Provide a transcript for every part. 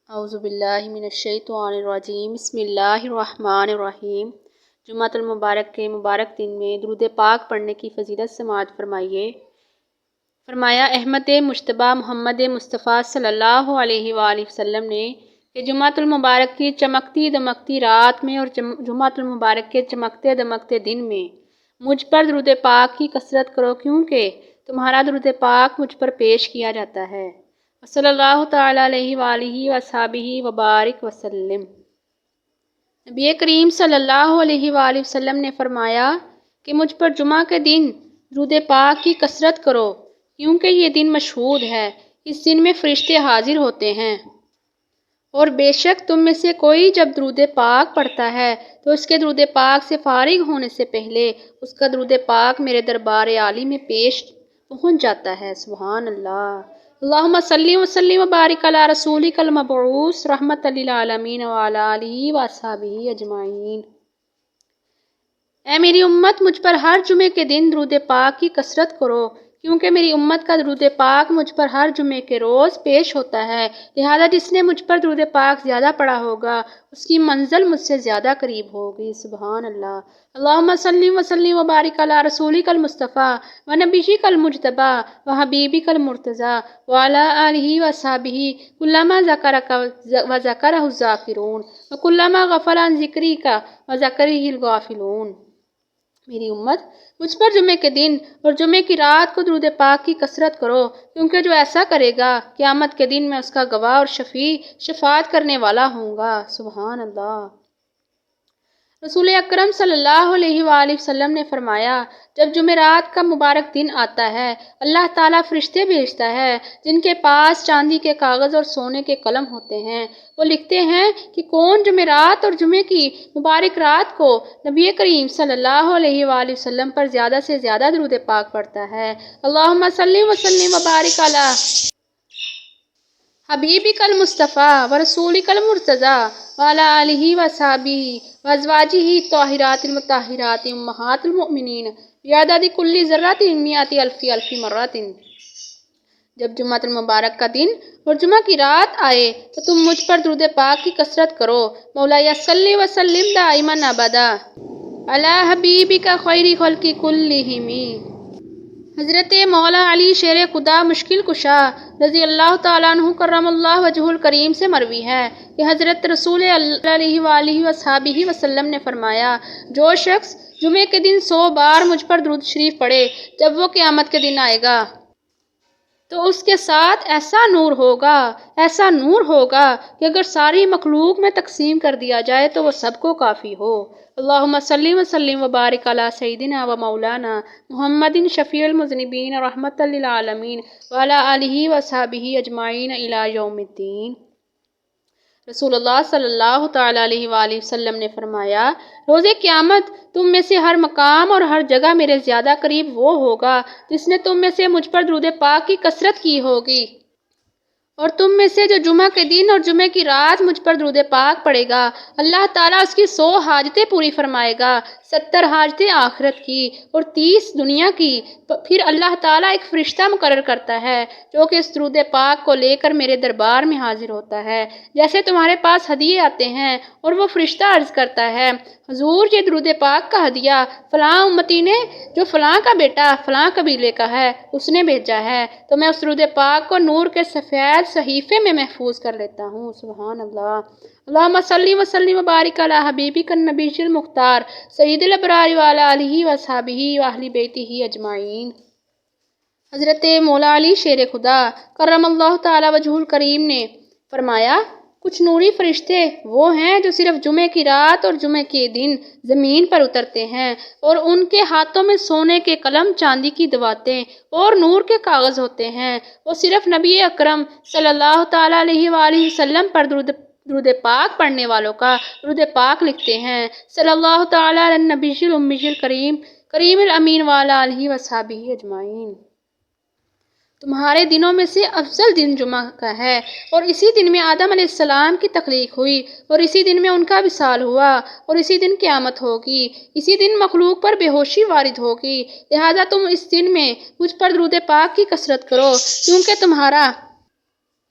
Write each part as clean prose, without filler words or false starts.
اعوذ باللہ من الشیطان الرجیم بسم اللہ الرحمن الرحیم۔ جمعۃ المبارک کے مبارک دن میں درود پاک پڑھنے کی فضیلت سماعت فرمائیے۔ فرمایا احمد مجتبیٰ محمد مصطفیٰ صلی اللہ علیہ وآلہ وسلم نے کہ جمعۃ المبارک کی چمکتی دمکتی رات میں اور جمعۃ المبارک کے چمکتے دمکتے دن میں مجھ پر درود پاک کی کثرت کرو، کیونکہ تمہارا درود پاک مجھ پر پیش کیا جاتا ہے۔ صلی اللہ تعالیٰ علیہ وآلہ وصحبہ وبارک وسلم۔ نبی کریم صلی اللہ علیہ وآلہ وسلم نے فرمایا کہ مجھ پر جمعہ کے دن درود پاک کی کثرت کرو، کیونکہ یہ دن مشہود ہے، اس دن میں فرشتے حاضر ہوتے ہیں، اور بے شک تم میں سے کوئی جب درود پاک پڑھتا ہے تو اس کے درود پاک سے فارغ ہونے سے پہلے اس کا درود پاک میرے دربار عالی میں پہنچ جاتا ہے۔ سبحان اللہ۔ اللہم صلی وسلم وبارک علی رسولک المبعوث رحمۃ للعالمین وعلی آلہ واصحابہ اجمعین۔ اے میری امت، مجھ پر ہر جمعے کے دن درود پاک کی کثرت کرو، کیونکہ میری امت کا درود پاک مجھ پر ہر جمعے کے روز پیش ہوتا ہے، لہذا جس نے مجھ پر درود پاک زیادہ پڑھا ہوگا اس کی منزل مجھ سے زیادہ قریب ہوگی۔ سبحان اللہ۔ اللہم صلی وسلم وبارک علی رسولک المصطفیٰ ونبیک المجتبیٰ وحبیبک المرتضیٰ وعلی آلہ وصحبہ کلما ذکرک وذکرہ الذاکرون وکلما غفل عن ذکرک وذکرہ الغافلون۔ میری امت، مجھ پر جمعے کے دن اور جمعے کی رات کو درود پاک کی کثرت کرو، کیونکہ جو ایسا کرے گا قیامت کے دن میں اس کا گواہ اور شفیع شفاعت کرنے والا ہوں گا۔ سبحان اللہ۔ رسول اکرم صلی اللہ علیہ وآلہ وسلم نے فرمایا جب جمعرات کا مبارک دن آتا ہے اللہ تعالیٰ فرشتے بھیجتا ہے جن کے پاس چاندی کے کاغذ اور سونے کے قلم ہوتے ہیں، وہ لکھتے ہیں کہ کون جمعرات اور جمعے کی مبارک رات کو نبی کریم صلی اللہ علیہ وآلہ وسلم پر زیادہ سے زیادہ درود پاک پڑھتا ہے۔ اللہم صلی وسلم وبارک علی حبیبک المصطفیٰ ورسولک المرتضیٰ وعلی آلہ وصحبہ وازواجہ الطاہرات المطہرات امہات المؤمنین بعدد کل ذرۃ مئۃ الف الف مرۃ۔ جب جمعۃ المبارک کا دن اور جمعہ کی رات آئے تو تم مجھ پر درود پاک کی کثرت کرو۔ مولایا صلی وسلم دائما ابدا علی حبیبک خیر خلق کلہم۔ حضرت مولا علی شیر خدا مشکل کشا رضی اللہ تعالیٰ عنہ کرم اللہ وجہہ الکریم سے مروی ہے کہ حضرت رسول اللہ علیہ وآلہ وصحبہ وسلم نے فرمایا جو شخص جمعے کے دن 100 بار مجھ پر درود شریف پڑھے جب وہ قیامت کے دن آئے گا تو اس کے ساتھ ایسا نور ہوگا کہ اگر ساری مخلوق میں تقسیم کر دیا جائے تو وہ سب کو کافی ہو۔ اللہم صلی وسلم وبارک علی سیدنا و مولانا محمد شفیع المذنبین رحمۃ للعالمین وعلی آلہ وصحبہ اجمعین الی یوم الدین۔ رسول اللہ صلی اللہ تعالیٰ علیہ وآلہ وسلم نے فرمایا روز قیامت تم میں سے ہر مقام اور ہر جگہ میرے زیادہ قریب وہ ہوگا جس نے تم میں سے مجھ پر درود پاک کی کثرت کی ہوگی، اور تم میں سے جو جمعہ کے دن اور جمعے کی رات مجھ پر درود پاک پڑھے گا اللہ تعالیٰ اس کی 100 حاجتیں پوری فرمائے گا، 70 حاجتیں آخرت کی اور 30 دنیا کی۔ پھر اللہ تعالیٰ ایک فرشتہ مقرر کرتا ہے جو کہ اس درود پاک کو لے کر میرے دربار میں حاضر ہوتا ہے، جیسے تمہارے پاس ہدیے آتے ہیں، اور وہ فرشتہ عرض کرتا ہے حضور یہ درود پاک کا ہدیہ فلاں امتی نے جو فلاں کا بیٹا فلاں قبیلے کا ہے اس نے بھیجا ہے، تو میں اس درود پاک کو نور کے سفید صحیفے میں محفوظ کر لیتا ہوں۔ سبحان اللہ۔ اللہم صلی وسلم وبارک علی حبیبک النبی المختار سید الابرار وعلی آلہ وصحبہ واہل بیتہ اجمعین۔ حضرت مولا علی شیر خدا کرم اللہ تعالی وجہہ الکریم نے فرمایا کچھ نوری فرشتے وہ ہیں جو صرف جمعے کی رات اور جمعے کے دن زمین پر اترتے ہیں، اور ان کے ہاتھوں میں سونے کے قلم، چاندی کی دواتیں اور نور کے کاغذ ہوتے ہیں، وہ صرف نبی اکرم صلی اللہ تعالیٰ علیہ وآلہ وسلم پر درود پاک پڑھنے والوں کا درود پاک لکھتے ہیں۔ صلی اللہ تعالیٰ علی النبی الامی الکریم کریم الامین وعلی آلہ وصحبہ اجمعین۔ تمہارے دنوں میں سے افضل دن جمعہ کا ہے، اور اسی دن میں آدم علیہ السلام کی تخلیق ہوئی، اور اسی دن میں ان کا وصال ہوا، اور اسی دن قیامت ہوگی، اسی دن مخلوق پر بے ہوشی وارد ہوگی، لہذا تم اس دن میں مجھ پر درود پاک کی کثرت کرو، کیونکہ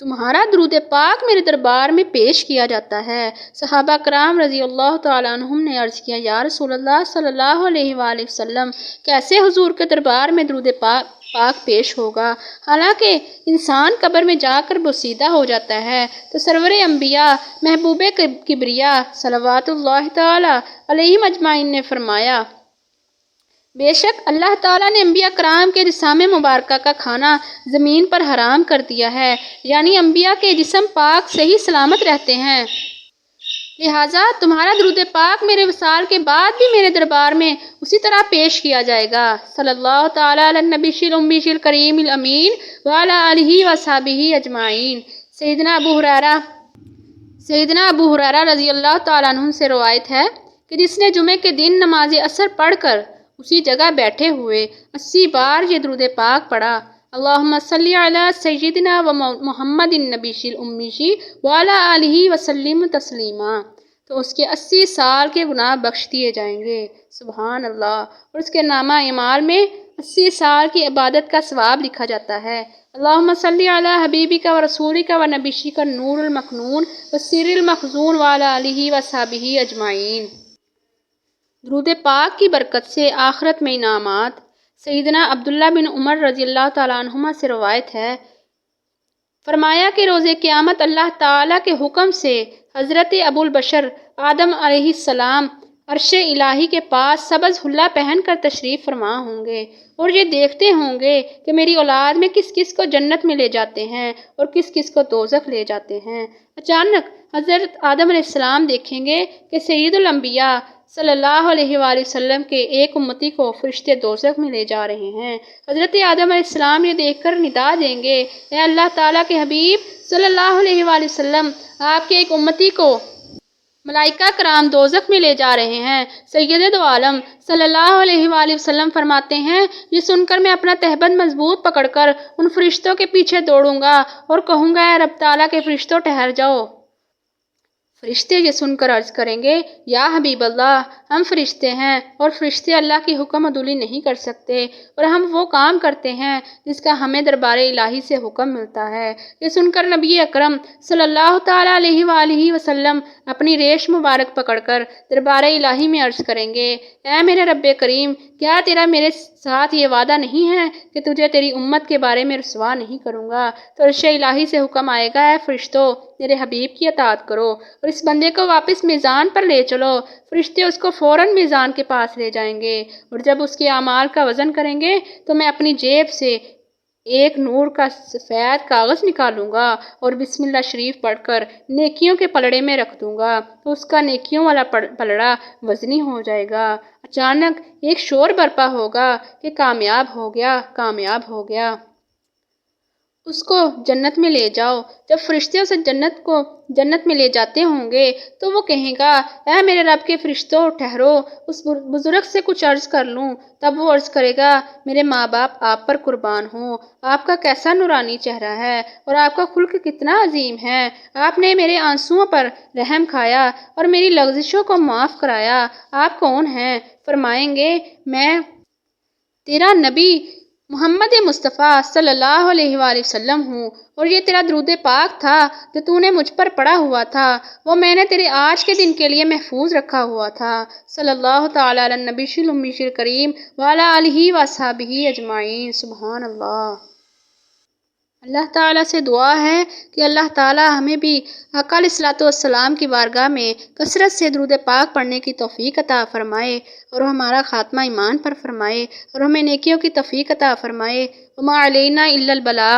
تمہارا درود پاک میرے دربار میں پیش کیا جاتا ہے۔ صحابہ کرام رضی اللہ تعالیٰ عنہم نے عرض کیا، یا رسول اللہ صلی اللہ علیہ وآلہ وسلم، کیسے حضور کے دربار میں درود پاک پیش ہوگا؟ حالانکہ انسان قبر میں جا کر بوسیدہ ہو جاتا ہے تو سرور انبیاء محبوب کبریا صلوات اللہ تعالیٰ علیہ اجمعین نے فرمایا، بے شک اللہ تعالیٰ نے انبیاء کرام کے جسام مبارکہ کا کھانا زمین پر حرام کر دیا ہے، یعنی انبیاء کے جسم پاک صحیح سلامت رہتے ہیں، لہٰذا تمہارا درود پاک میرے وصال کے بعد بھی میرے دربار میں اسی طرح پیش کیا جائے گا۔ صلی اللہ تعالیٰ علی النبی الأمی الکریم الامین وعلی آلہ وصحبہ اجمعین۔ سیدنا ابو ہریرہ رضی اللہ تعالیٰ عنہ سے روایت ہے کہ جس نے جمعے کے دن نماز اثر پڑھ کر اسی جگہ بیٹھے ہوئے 80 بار یہ درود پاک پڑھا، اللہم صلی علی سیدنا و محمد النبی الأمی وعلی آلہ وسلم تسلیما، تو اس کے 80 سال کے گناہ بخش دیے جائیں گے۔ سبحان اللہ۔ اور اس کے نامہ اعمال میں 80 سال کی عبادت کا ثواب لکھا جاتا ہے۔ اللہم صلی علی حبیبک و رسولک و نبیک النور المکنون والسر المخزون وعلی آلہ وصحبہ اجمعین۔ درود پاک کی برکت سے آخرت میں انعامات۔ سیدنا عبداللہ بن عمر رضی اللہ تعالیٰ عنہما سے روایت ہے، فرمایا کہ روز قیامت اللہ تعالیٰ کے حکم سے حضرت ابو البشر آدم علیہ السلام عرش الہی کے پاس سبز حلہ پہن کر تشریف فرما ہوں گے اور یہ دیکھتے ہوں گے کہ میری اولاد میں کس کس کو جنت میں لے جاتے ہیں اور کس کس کو دوزخ لے جاتے ہیں۔ اچانک حضرت آدم علیہ السلام دیکھیں گے کہ سید الانبیاء صلی اللہ علیہ وآلہ وسلم کے ایک امتی کو فرشتے دوزخ میں لے جا رہے ہیں۔ حضرت آدم علیہ السلام یہ دیکھ کر ندا دیں گے، اے اللہ تعالیٰ کے حبیب صلی اللہ علیہ وآلہ وسلم، آپ کے ایک امتی کو ملائکہ کرام دوزخ میں لے جا رہے ہیں۔ سید دو عالم صلی اللہ علیہ وآلہ وسلم فرماتے ہیں، یہ سن کر میں اپنا تہبند مضبوط پکڑ کر ان فرشتوں کے پیچھے دوڑوں گا اور کہوں گا، اے رب تعالیٰ کے فرشتوں ٹھہر جاؤ۔ فرشتے یہ سن کر عرض کریں گے، یا حبیب اللہ، ہم فرشتے ہیں اور فرشتے اللہ کی حکم عدولی نہیں کر سکتے اور ہم وہ کام کرتے ہیں جس کا ہمیں دربار الہی سے حکم ملتا ہے۔ یہ سن کر نبی اکرم صلی اللہ تعالیٰ علیہ وآلہ وسلم اپنی ریش مبارک پکڑ کر دربار الہی میں عرض کریں گے، اے میرے رب کریم، کیا تیرا میرے ساتھ یہ وعدہ نہیں ہے کہ تجھے تیری امت کے بارے میں رسوا نہیں کروں گا؟ تو عرش الہی سے حکم آئے گا، اے فرشتوں، میرے حبیب کی اطاعت کرو اور اس بندے کو واپس میزان پر لے چلو۔ فرشتے اس کو فوراً میزان کے پاس لے جائیں گے اور جب اس کے اعمال کا وزن کریں گے تو میں اپنی جیب سے ایک نور کا سفید کاغذ نکالوں گا اور بسم اللہ شریف پڑھ کر نیکیوں کے پلڑے میں رکھ دوں گا تو اس کا نیکیوں والا پلڑا وزنی ہو جائے گا۔ اچانک ایک شور برپا ہوگا کہ کامیاب ہو گیا، کامیاب ہو گیا، اس کو جنت میں لے جاؤ۔ جب فرشتے اسے جنت میں لے جاتے ہوں گے تو وہ کہیں گا، اے میرے رب کے فرشتوں ٹھہرو، اس بزرگ سے کچھ عرض کر لوں۔ تب وہ عرض کرے گا، میرے ماں باپ آپ پر قربان ہوں، آپ کا کیسا نورانی چہرہ ہے اور آپ کا خلق کتنا عظیم ہے، آپ نے میرے آنسوؤں پر رحم کھایا اور میری لغزشوں کو معاف کرایا، آپ کون ہیں؟ فرمائیں گے، میں تیرا نبی محمد مصطفیٰ صلی اللہ علیہ وآلہ وسلم ہوں اور یہ تیرا درود پاک تھا جو تو نے مجھ پر پڑھا ہوا تھا، وہ میں نے تیرے آج کے دن کے لیے محفوظ رکھا ہوا تھا۔ صلی اللہ تعالیٰ علی النبی الأمی الکریم وعلی آلہ وصحبہ اجمعین۔ سبحان اللہ۔ اللہ تعالیٰ سے دعا ہے کہ اللہ تعالیٰ ہمیں بھی آقا علیہ الصلوۃ والسلام کی بارگاہ میں کثرت سے درود پاک پڑھنے کی توفیق عطا فرمائے اور ہمارا خاتمہ ایمان پر فرمائے اور ہمیں نیکیوں کی توفیق عطا فرمائے۔ وما علینا الا البلاغ۔